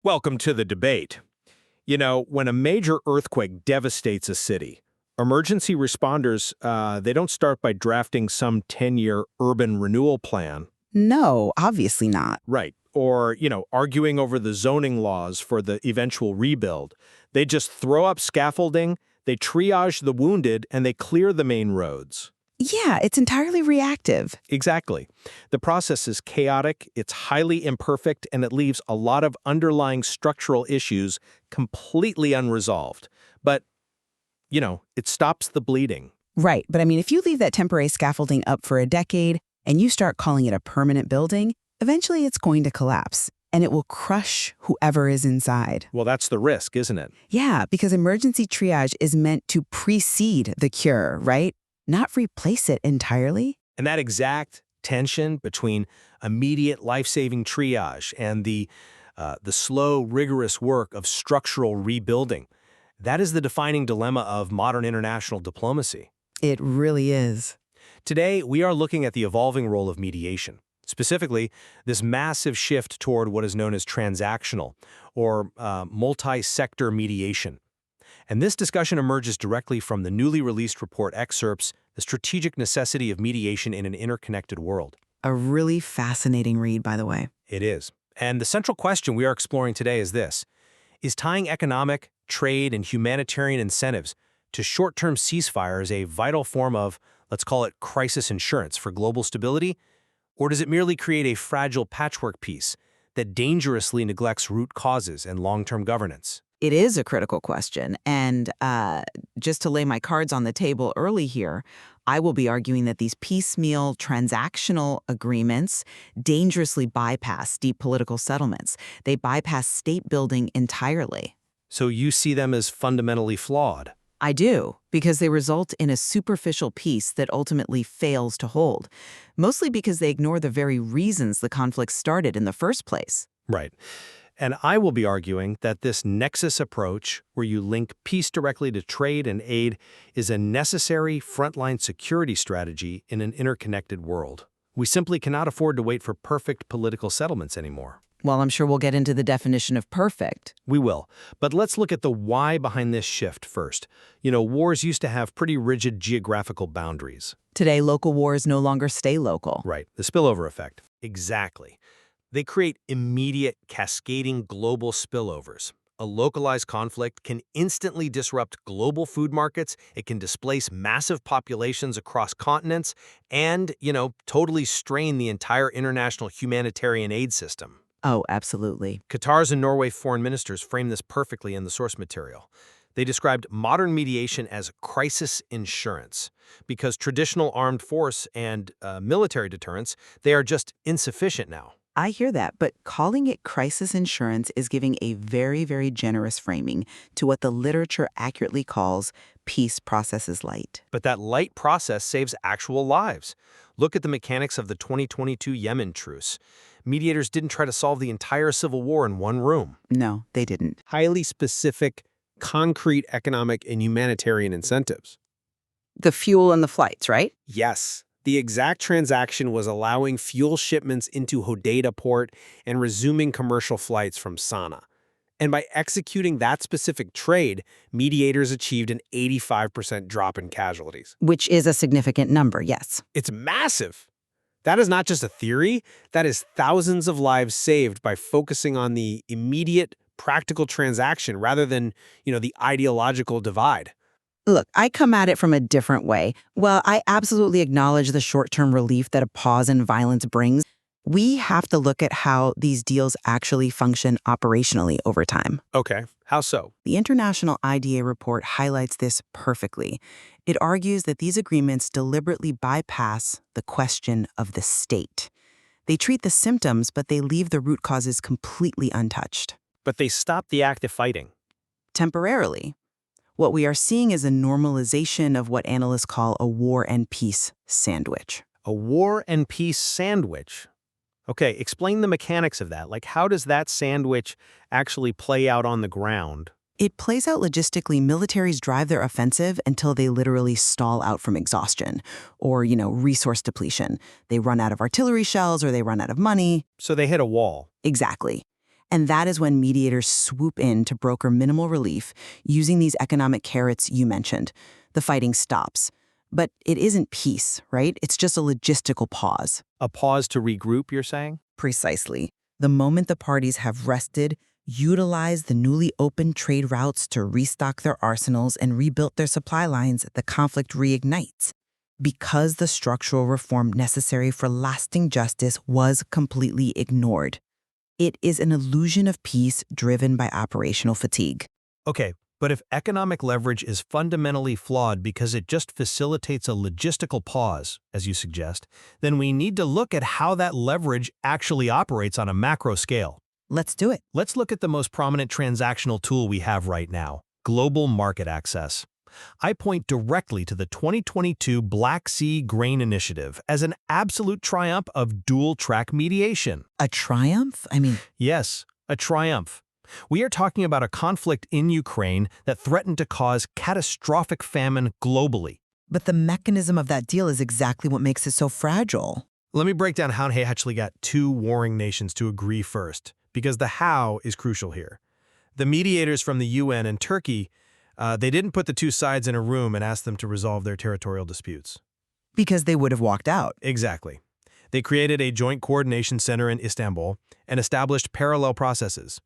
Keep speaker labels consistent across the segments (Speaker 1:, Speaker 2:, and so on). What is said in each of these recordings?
Speaker 1: Welcome to the debate. When a major earthquake devastates a city, emergency responders, they don't start by drafting some 10-year urban renewal plan.
Speaker 2: No, obviously not.
Speaker 1: Right. Or, arguing over the zoning laws for the eventual rebuild. They just throw up scaffolding, they triage the wounded, and they clear the main roads.
Speaker 2: Yeah, it's entirely reactive.
Speaker 1: Exactly. The process is chaotic, it's highly imperfect, and it leaves a lot of underlying structural issues completely unresolved. But, it stops the bleeding.
Speaker 2: Right, but if you leave that temporary scaffolding up for a decade and you start calling it a permanent building, eventually it's going to collapse, and it will crush whoever is inside.
Speaker 1: Well, that's the risk, isn't it?
Speaker 2: Yeah, because emergency triage is meant to precede the cure, right? Not replace it entirely.
Speaker 1: And that exact tension between immediate life-saving triage and the slow, rigorous work of structural rebuilding, that is the defining dilemma of modern international diplomacy.
Speaker 2: It really is.
Speaker 1: Today, we are looking at the evolving role of mediation, specifically this massive shift toward what is known as transactional or multi-sector mediation. And this discussion emerges directly from the newly released report excerpts, The Strategic Necessity of Mediation in an Interconnected World.
Speaker 2: A really fascinating read, by the way.
Speaker 1: It is. And the central question we are exploring today is this. Is tying economic, trade, and humanitarian incentives to short-term ceasefires a vital form of, let's call it, crisis insurance for global stability? Or does it merely create a fragile patchwork piece that dangerously neglects root causes and long-term governance?
Speaker 2: It is a critical question, and just to lay my cards on the table early here, I will be arguing that these piecemeal transactional agreements dangerously bypass deep political settlements. They bypass state building entirely.
Speaker 1: So you see them as fundamentally flawed?
Speaker 2: I do, because they result in a superficial peace that ultimately fails to hold, mostly because they ignore the very reasons the conflict started in the first place.
Speaker 1: Right. And I will be arguing that this nexus approach, where you link peace directly to trade and aid, is a necessary frontline security strategy in an interconnected world. We simply cannot afford to wait for perfect political settlements anymore.
Speaker 2: Well, I'm sure we'll get into the definition of perfect.
Speaker 1: We will. But let's look at the why behind this shift first. Wars used to have pretty rigid geographical boundaries.
Speaker 2: Today, local wars no longer stay local.
Speaker 1: Right. The spillover effect. Exactly. They create immediate, cascading global spillovers. A localized conflict can instantly disrupt global food markets, it can displace massive populations across continents, and, totally strain the entire international humanitarian aid system.
Speaker 2: Oh, absolutely.
Speaker 1: Qatar's and Norway's foreign ministers frame this perfectly in the source material. They described modern mediation as crisis insurance because traditional armed force and military deterrence, they are just insufficient now.
Speaker 2: I hear that, but calling it crisis insurance is giving a very, very generous framing to what the literature accurately calls peace processes light.
Speaker 1: But that light process saves actual lives. Look at the mechanics of the 2022 Yemen truce. Mediators didn't try to solve the entire civil war in one room.
Speaker 2: No, they didn't.
Speaker 1: Highly specific, concrete economic and humanitarian incentives.
Speaker 2: The fuel and the flights, right?
Speaker 1: Yes. The exact transaction was allowing fuel shipments into Hodeidah port and resuming commercial flights from Sana'a. And by executing that specific trade, mediators achieved an 85% drop in casualties.
Speaker 2: Which is a significant number, yes.
Speaker 1: It's massive. That is not just a theory. That is thousands of lives saved by focusing on the immediate, practical transaction rather than, the ideological divide.
Speaker 2: Look, I come at it from a different way. While I absolutely acknowledge the short-term relief that a pause in violence brings, we have to look at how these deals actually function operationally over time.
Speaker 1: Okay, how so?
Speaker 2: The International IDA report highlights this perfectly. It argues that these agreements deliberately bypass the question of the state. They treat the symptoms, but they leave the root causes completely untouched.
Speaker 1: But they stop the act of fighting.
Speaker 2: Temporarily. What we are seeing is a normalization of what analysts call a war and peace sandwich.
Speaker 1: A war and peace sandwich? Okay, explain the mechanics of that. Like, how does that sandwich actually play out on the ground?
Speaker 2: It plays out logistically. Militaries drive their offensive until they literally stall out from exhaustion or, resource depletion. They run out of artillery shells or they run out of money.
Speaker 1: So they hit a wall.
Speaker 2: Exactly. And that is when mediators swoop in to broker minimal relief using these economic carrots you mentioned. The fighting stops. But it isn't peace, right? It's just a logistical pause.
Speaker 1: A pause to regroup, you're saying?
Speaker 2: Precisely. The moment the parties have rested, utilized the newly opened trade routes to restock their arsenals and rebuilt their supply lines, the conflict reignites. Because the structural reform necessary for lasting justice was completely ignored. It is an illusion of peace driven by operational fatigue.
Speaker 1: Okay, but if economic leverage is fundamentally flawed because it just facilitates a logistical pause, as you suggest, then we need to look at how that leverage actually operates on a macro scale.
Speaker 2: Let's do it.
Speaker 1: Let's look at the most prominent transactional tool we have right now, global market access. I point directly to the 2022 Black Sea Grain Initiative as an absolute triumph of dual-track mediation.
Speaker 2: A triumph?
Speaker 1: Yes, a triumph. We are talking about a conflict in Ukraine that threatened to cause catastrophic famine globally.
Speaker 2: But the mechanism of that deal is exactly what makes it so fragile.
Speaker 1: Let me break down how they actually got two warring nations to agree first, because the how is crucial here. The mediators from the UN and Turkey, they didn't put the two sides in a room and ask them to resolve their territorial disputes.
Speaker 2: Because they would have walked out.
Speaker 1: Exactly. They created a joint coordination center in Istanbul and established parallel processes.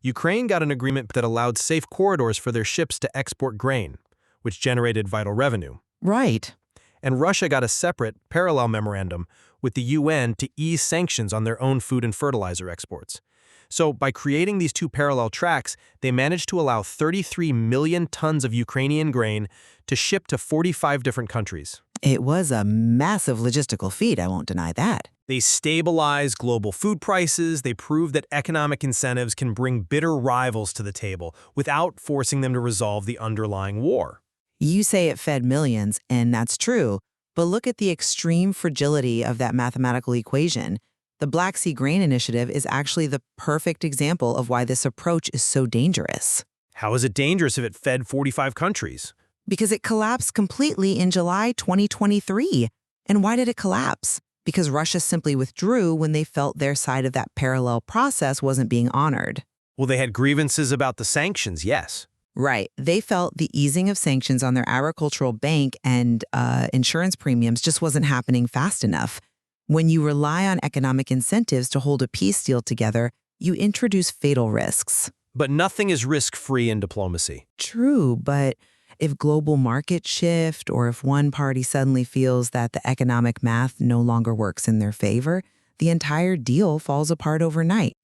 Speaker 1: Ukraine got an agreement that allowed safe corridors for their ships to export grain, which generated vital revenue.
Speaker 2: Right.
Speaker 1: And Russia got a separate, parallel memorandum with the UN to ease sanctions on their own food and fertilizer exports. So by creating these two parallel tracks, they managed to allow 33 million tons of Ukrainian grain to ship to 45 different countries.
Speaker 2: It was a massive logistical feat, I won't deny that.
Speaker 1: They stabilized global food prices, they proved that economic incentives can bring bitter rivals to the table without forcing them to resolve the underlying war.
Speaker 2: You say it fed millions, and that's true, but look at the extreme fragility of that mathematical equation. The Black Sea Grain Initiative is actually the perfect example of why this approach is so dangerous.
Speaker 1: How is it dangerous if it fed 45 countries?
Speaker 2: Because it collapsed completely in July 2023. And why did it collapse? Because Russia simply withdrew when they felt their side of that parallel process wasn't being honored.
Speaker 1: Well, they had grievances about the sanctions, yes.
Speaker 2: Right. They felt the easing of sanctions on their agricultural bank and insurance premiums just wasn't happening fast enough. When you rely on economic incentives to hold a peace deal together, you introduce fatal risks.
Speaker 1: But nothing is risk-free in diplomacy.
Speaker 2: True, but if global markets shift or if one party suddenly feels that the economic math no longer works in their favor, the entire deal falls apart overnight.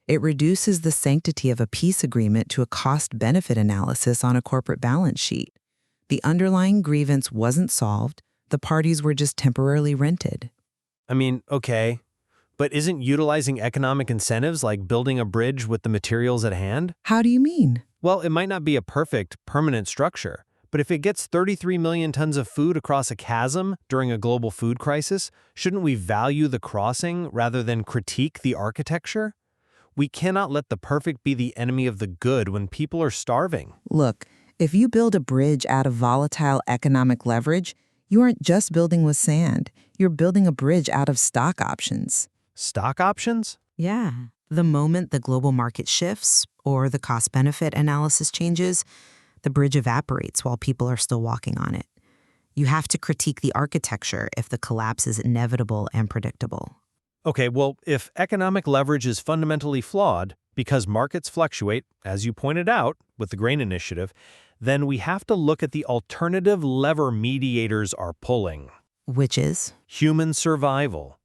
Speaker 2: It reduces the sanctity of a peace agreement to a cost-benefit analysis on a corporate balance sheet. The underlying grievance wasn't solved, the parties were just temporarily rented.
Speaker 1: Okay, but isn't utilizing economic incentives like building a bridge with the materials at hand?
Speaker 2: How do you mean?
Speaker 1: Well, it might not be a perfect, permanent structure, but if it gets 33 million tons of food across a chasm during a global food crisis, shouldn't we value the crossing rather than critique the architecture? We cannot let the perfect be the enemy of the good when people are starving.
Speaker 2: Look, if you build a bridge out of volatile economic leverage, you aren't just building with sand. You're building a bridge out of stock options.
Speaker 1: Stock options?
Speaker 2: Yeah. The moment the global market shifts or the cost-benefit analysis changes, the bridge evaporates while people are still walking on it. You have to critique the architecture if the collapse is inevitable and predictable.
Speaker 1: Okay, well, if economic leverage is fundamentally flawed because markets fluctuate, as you pointed out with the grain initiative, then we have to look at the alternative lever mediators are pulling.
Speaker 2: Which is?
Speaker 1: Human survival.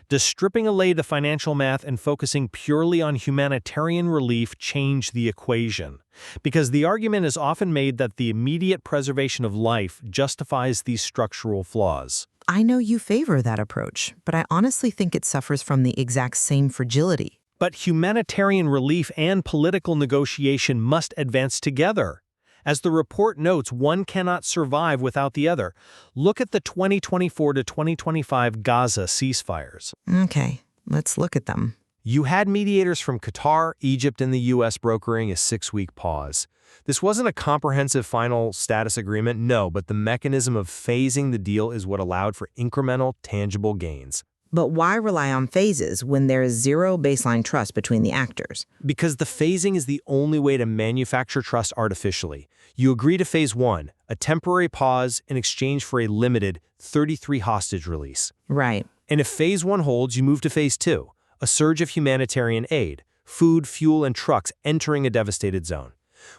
Speaker 1: Does stripping away the financial math and focusing purely on humanitarian relief change the equation? Because the argument is often made that the immediate preservation of life justifies these structural flaws.
Speaker 2: I know you favor that approach, but I honestly think it suffers from the exact same fragility.
Speaker 1: But humanitarian relief and political negotiation must advance together. As the report notes, one cannot survive without the other. Look at the 2024 to 2025 Gaza ceasefires.
Speaker 2: Okay, let's look at them.
Speaker 1: You had mediators from Qatar, Egypt, and the U.S. brokering a 6-week pause. This wasn't a comprehensive final status agreement, no, but the mechanism of phasing the deal is what allowed for incremental, tangible gains.
Speaker 2: But why rely on phases when there is zero baseline trust between the actors?
Speaker 1: Because the phasing is the only way to manufacture trust artificially. You agree to phase 1, a temporary pause in exchange for a limited 33 hostage release.
Speaker 2: Right.
Speaker 1: And if phase 1 holds, you move to phase 2, a surge of humanitarian aid, food, fuel, and trucks entering a devastated zone.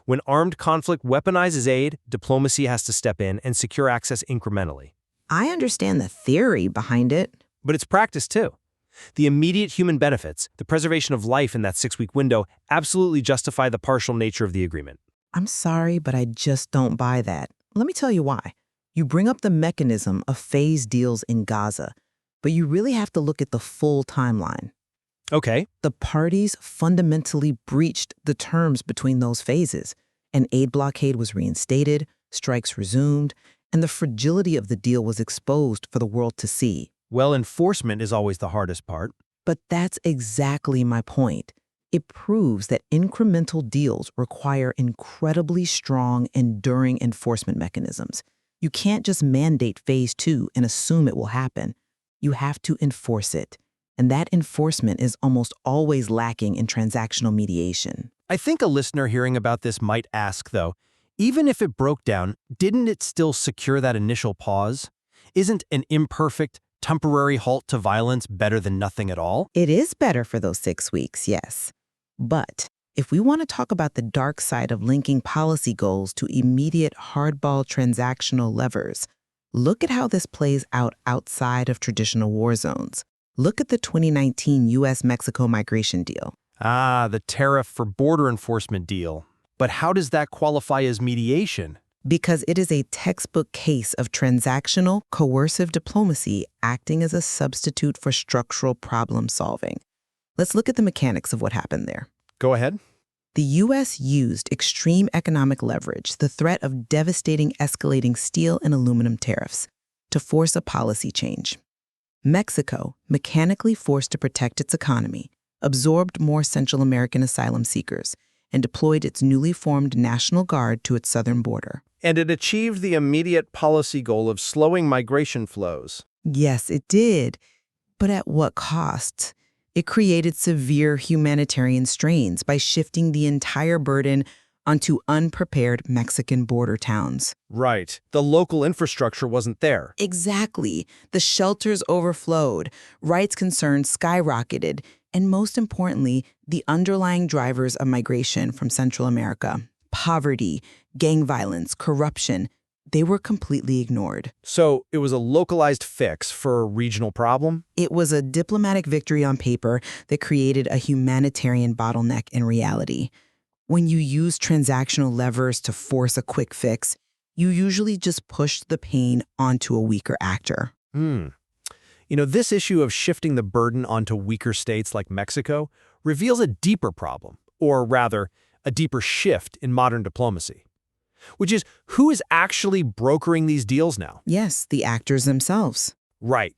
Speaker 1: When armed conflict weaponizes aid, diplomacy has to step in and secure access incrementally.
Speaker 2: I understand the theory behind it.
Speaker 1: But it's practice too. The immediate human benefits, the preservation of life in that 6-week window, absolutely justify the partial nature of the agreement.
Speaker 2: I'm sorry, but I just don't buy that. Let me tell you why. You bring up the mechanism of phase deals in Gaza, but you really have to look at the full timeline.
Speaker 1: Okay.
Speaker 2: The parties fundamentally breached the terms between those phases. An aid blockade was reinstated, strikes resumed, and the fragility of the deal was exposed for the world to see.
Speaker 1: Well, enforcement is always the hardest part.
Speaker 2: But that's exactly my point. It proves that incremental deals require incredibly strong, enduring enforcement mechanisms. You can't just mandate phase 2 and assume it will happen. You have to enforce it. And that enforcement is almost always lacking in transactional mediation.
Speaker 1: I think a listener hearing about this might ask, though, even if it broke down, didn't it still secure that initial pause? Isn't an imperfect, temporary halt to violence better than nothing at all?
Speaker 2: It is better for those 6 weeks, yes. But if we want to talk about the dark side of linking policy goals to immediate hardball transactional levers, look at how this plays out outside of traditional war zones. Look at the 2019 U.S.-Mexico migration deal.
Speaker 1: Ah, the tariff for border enforcement deal. But how does that qualify as mediation?
Speaker 2: Because it is a textbook case of transactional, coercive diplomacy acting as a substitute for structural problem solving. Let's look at the mechanics of what happened there.
Speaker 1: Go ahead.
Speaker 2: The U.S. used extreme economic leverage, the threat of devastating escalating steel and aluminum tariffs, to force a policy change. Mexico, mechanically forced to protect its economy, absorbed more Central American asylum seekers, and deployed its newly formed National Guard to its southern border.
Speaker 1: And it achieved the immediate policy goal of slowing migration flows.
Speaker 2: Yes, it did. But at what cost? It created severe humanitarian strains by shifting the entire burden onto unprepared Mexican border towns.
Speaker 1: Right. The local infrastructure wasn't there.
Speaker 2: Exactly. The shelters overflowed, rights concerns skyrocketed, and most importantly, the underlying drivers of migration from Central America, poverty, gang violence, corruption, they were completely ignored.
Speaker 1: So it was a localized fix for a regional problem?
Speaker 2: It was a diplomatic victory on paper that created a humanitarian bottleneck in reality. When you use transactional levers to force a quick fix, you usually just push the pain onto a weaker actor.
Speaker 1: This issue of shifting the burden onto weaker states like Mexico reveals a deeper problem, or rather, a deeper shift in modern diplomacy, which is who is actually brokering these deals now?
Speaker 2: Yes, the actors themselves.
Speaker 1: Right.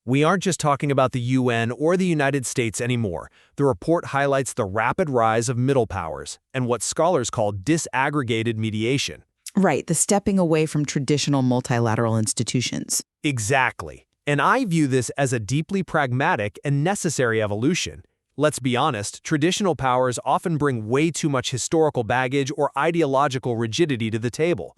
Speaker 1: We aren't just talking about the UN or the United States anymore. The report highlights the rapid rise of middle powers and what scholars call disaggregated mediation.
Speaker 2: Right, the stepping away from traditional multilateral institutions.
Speaker 1: Exactly. And I view this as a deeply pragmatic and necessary evolution. Let's be honest, traditional powers often bring way too much historical baggage or ideological rigidity to the table.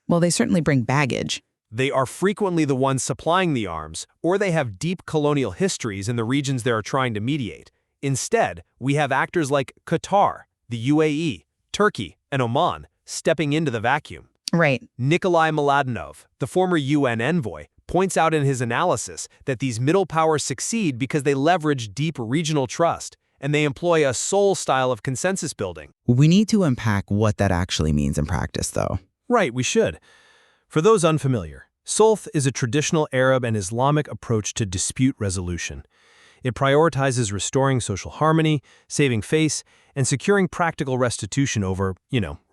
Speaker 2: Well, they certainly bring baggage.
Speaker 1: They are frequently the ones supplying the arms, or they have deep colonial histories in the regions they are trying to mediate. Instead, we have actors like Qatar, the UAE, Turkey, and Oman stepping into the vacuum.
Speaker 2: Right.
Speaker 1: Nikolai Mladenov, the former UN envoy, points out in his analysis that these middle powers succeed because they leverage deep regional trust, and they employ a Seoul style of consensus building.
Speaker 2: We need to unpack what that actually means in practice, though.
Speaker 1: Right, we should. For those unfamiliar, Sulh is a traditional Arab and Islamic approach to dispute resolution. It prioritizes restoring social harmony, saving face, and securing practical restitution over,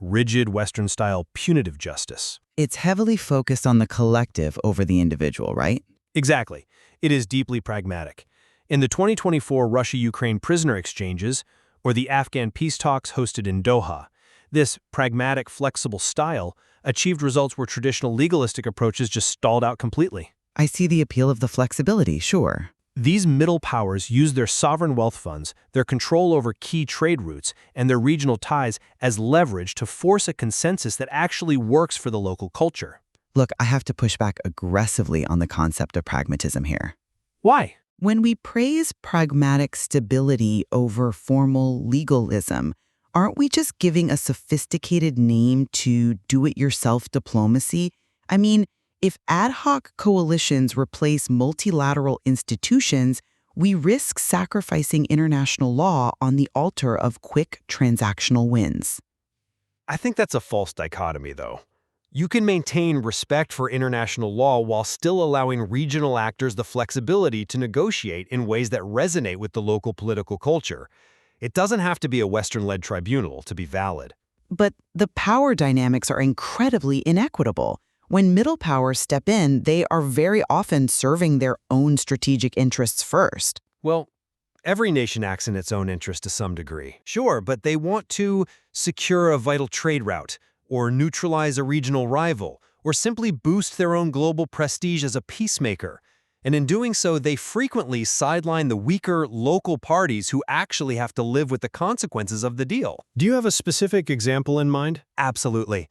Speaker 1: rigid Western-style punitive justice.
Speaker 2: It's heavily focused on the collective over the individual, right?
Speaker 1: Exactly. It is deeply pragmatic. In the 2024 Russia-Ukraine prisoner exchanges, or the Afghan peace talks hosted in Doha, this pragmatic, flexible style achieved results where traditional legalistic approaches just stalled out completely.
Speaker 2: I see the appeal of the flexibility, sure.
Speaker 1: These middle powers use their sovereign wealth funds, their control over key trade routes, and their regional ties as leverage to force a consensus that actually works for the local culture.
Speaker 2: Look, I have to push back aggressively on the concept of pragmatism here.
Speaker 1: Why?
Speaker 2: When we praise pragmatic stability over formal legalism, aren't we just giving a sophisticated name to do-it-yourself diplomacy? I mean, if ad hoc coalitions replace multilateral institutions, we risk sacrificing international law on the altar of quick transactional wins.
Speaker 1: I think that's a false dichotomy, though. You can maintain respect for international law while still allowing regional actors the flexibility to negotiate in ways that resonate with the local political culture. It doesn't have to be a Western-led tribunal to be valid.
Speaker 2: But the power dynamics are incredibly inequitable. When middle powers step in, they are very often serving their own strategic interests first.
Speaker 1: Well, every nation acts in its own interest to some degree. Sure, but they want to secure a vital trade route, or neutralize a regional rival, or simply boost their own global prestige as a peacemaker. And in doing so, they frequently sideline the weaker local parties who actually have to live with the consequences of the deal. Do you have a specific example in mind? Absolutely.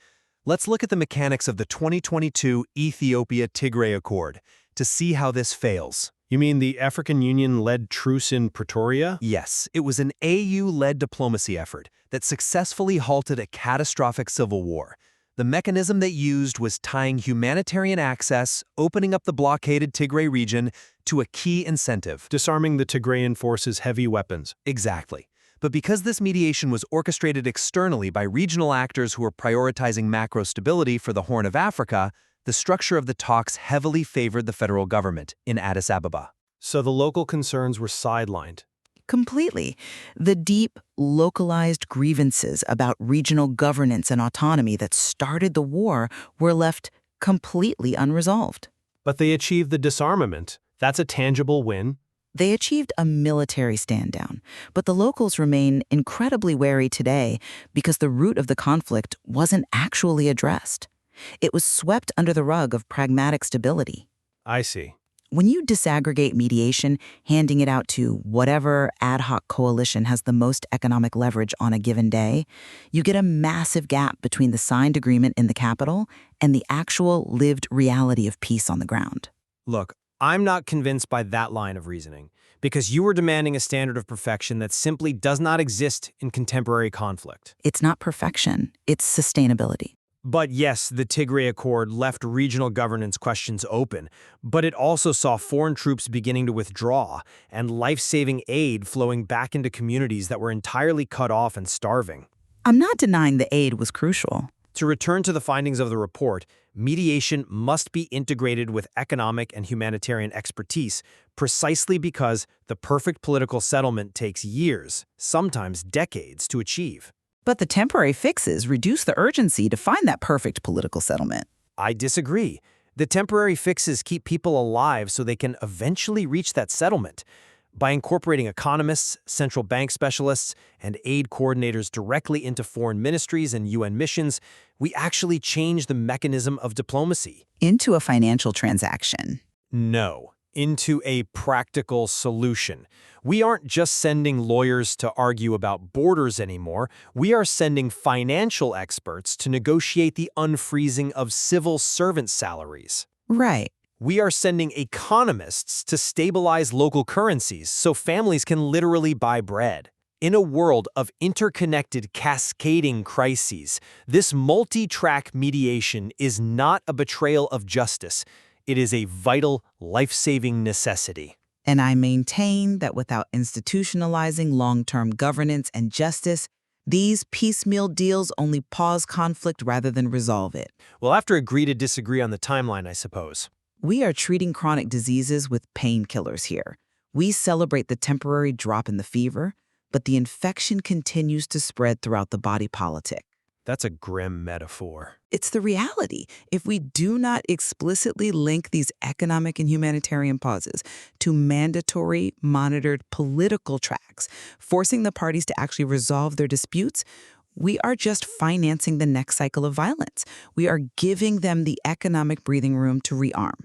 Speaker 1: Let's look at the mechanics of the 2022 Ethiopia-Tigray Accord to see how this fails. You mean the African Union-led truce in Pretoria? Yes, it was an AU-led diplomacy effort that successfully halted a catastrophic civil war. The mechanism they used was tying humanitarian access, opening up the blockaded Tigray region, to a key incentive. Disarming the Tigrayan forces' heavy weapons. Exactly. But because this mediation was orchestrated externally by regional actors who were prioritizing macro stability for the Horn of Africa, the structure of the talks heavily favored the federal government in Addis Ababa. So the local concerns were sidelined.
Speaker 2: Completely. The deep, localized grievances about regional governance and autonomy that started the war were left completely unresolved.
Speaker 1: But they achieved the disarmament. That's a tangible win.
Speaker 2: They achieved a military stand-down, but the locals remain incredibly wary today because the root of the conflict wasn't actually addressed. It was swept under the rug of pragmatic stability.
Speaker 1: I see.
Speaker 2: When you disaggregate mediation, handing it out to whatever ad hoc coalition has the most economic leverage on a given day, you get a massive gap between the signed agreement in the capital and the actual lived reality of peace on the ground.
Speaker 1: Look, I'm not convinced by that line of reasoning, because you are demanding a standard of perfection that simply does not exist in contemporary conflict.
Speaker 2: It's not perfection, it's sustainability.
Speaker 1: But yes, the Tigray Accord left regional governance questions open, but it also saw foreign troops beginning to withdraw and life-saving aid flowing back into communities that were entirely cut off and starving.
Speaker 2: I'm not denying the aid was crucial.
Speaker 1: To return to the findings of the report, mediation must be integrated with economic and humanitarian expertise precisely because the perfect political settlement takes years, sometimes decades, to achieve.
Speaker 2: But the temporary fixes reduce the urgency to find that perfect political settlement.
Speaker 1: I disagree. The temporary fixes keep people alive so they can eventually reach that settlement. By incorporating economists, central bank specialists, and aid coordinators directly into foreign ministries and UN missions, we actually change the mechanism of diplomacy.
Speaker 2: Into a financial transaction.
Speaker 1: No, into a practical solution. We aren't just sending lawyers to argue about borders anymore. We are sending financial experts to negotiate the unfreezing of civil servant salaries.
Speaker 2: Right.
Speaker 1: We are sending economists to stabilize local currencies so families can literally buy bread. In a world of interconnected, cascading crises, this multi-track mediation is not a betrayal of justice. It is a vital, life-saving necessity.
Speaker 2: And I maintain that without institutionalizing long-term governance and justice, these piecemeal deals only pause conflict rather than resolve it.
Speaker 1: We'll have to agree to disagree on the timeline, I suppose.
Speaker 2: We are treating chronic diseases with painkillers here. We celebrate the temporary drop in the fever, but the infection continues to spread throughout the body politic.
Speaker 1: That's a grim metaphor.
Speaker 2: It's the reality. If we do not explicitly link these economic and humanitarian pauses to mandatory, monitored political tracks, forcing the parties to actually resolve their disputes, we are just financing the next cycle of violence. We are giving them the economic breathing room to rearm.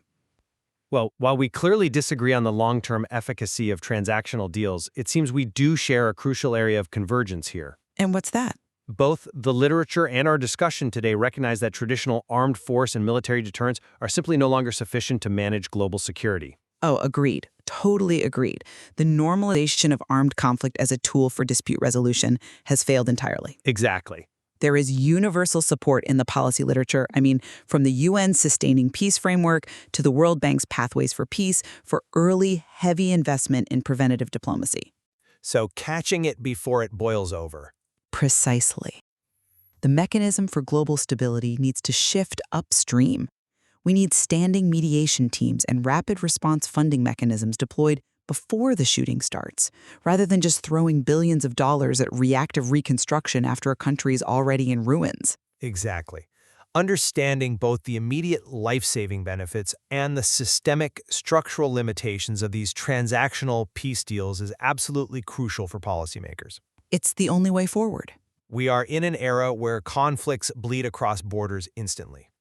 Speaker 1: Well, while we clearly disagree on the long-term efficacy of transactional deals, it seems we do share a crucial area of convergence here.
Speaker 2: And what's that?
Speaker 1: Both the literature and our discussion today recognize that traditional armed force and military deterrents are simply no longer sufficient to manage global security.
Speaker 2: Oh, agreed. Totally agreed. The normalization of armed conflict as a tool for dispute resolution has failed entirely.
Speaker 1: Exactly.
Speaker 2: There is universal support in the policy literature. I mean, from the UN Sustaining Peace Framework to the World Bank's Pathways for Peace for early, heavy investment in preventative diplomacy.
Speaker 1: So catching it before it boils over.
Speaker 2: Precisely. The mechanism for global stability needs to shift upstream. We need standing mediation teams and rapid response funding mechanisms deployed before the shooting starts, rather than just throwing billions of dollars at reactive reconstruction after a country is already in ruins.
Speaker 1: Exactly. Understanding both the immediate life-saving benefits and the systemic structural limitations of these transactional peace deals is absolutely crucial for policymakers.
Speaker 2: It's the only way forward.
Speaker 1: We are in an era where conflicts bleed across borders instantly.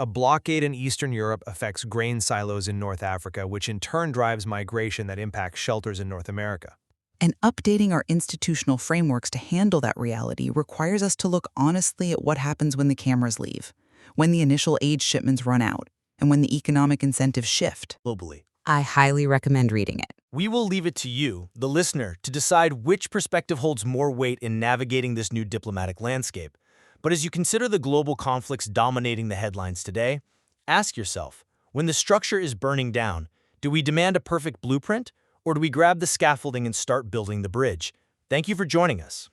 Speaker 1: A blockade in Eastern Europe affects grain silos in North Africa, which in turn drives migration that impacts shelters in North America.
Speaker 2: And updating our institutional frameworks to handle that reality requires us to look honestly at what happens when the cameras leave, when the initial aid shipments run out, and when the economic incentives shift.
Speaker 1: Globally.
Speaker 2: I highly recommend reading it.
Speaker 1: We will leave it to you, the listener, to decide which perspective holds more weight in navigating this new diplomatic landscape. But as you consider the global conflicts dominating the headlines today, ask yourself, when the structure is burning down, do we demand a perfect blueprint, or do we grab the scaffolding and start building the bridge? Thank you for joining us.